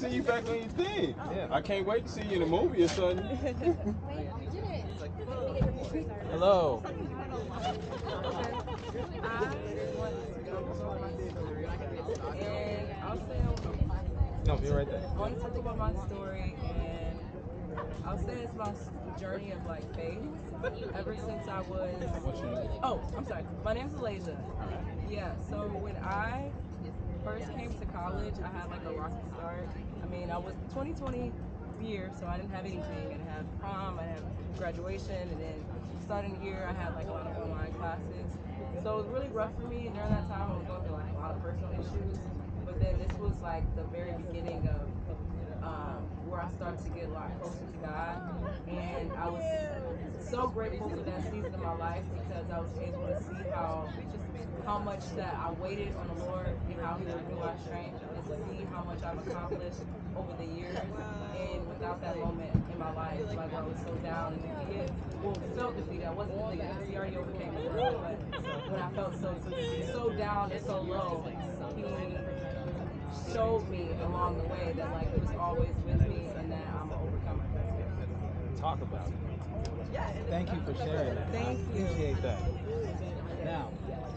see you back on your thing. Yeah. I can't wait to see you in a movie or something. Hello. And I'll say No, be right there. I want to talk about my story, and I'll say it's my journey of like faith. Ever since I was What's your name? I'm sorry. My name's Alasia. Yeah. So when I first came to college, I had like a rocky start. I mean, I was 2020 year, so I didn't have anything. I didn't have prom, I didn't have graduation, and then starting the year, I had like a lot of online classes. So it was really rough for me, and during that time, I was going through like a lot of personal issues. But then this was like the very beginning of where I started to get a lot closer to God, and I was so grateful for that season of my life because I was able to see how much that I waited on the Lord and how He would renew my strength, and to see how much I've accomplished over the years. And without that moment in my life, like where I was so down and defeated, well, felt defeated. I wasn't defeated because He already overcame it. But when I felt so down and so low, He showed me along the way that like He was always with me and that I'm an overcomer. Talk about it. Thank you for sharing that. Thank you. Appreciate that. Now,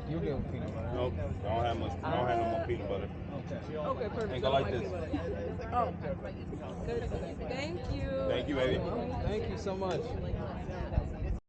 you'll give him peanut butter. Nope, I don't have much. I don't have no more peanut butter. Okay. Okay, perfect. And go like this. Oh, good. Thank you. Thank you, baby. Thank you so much.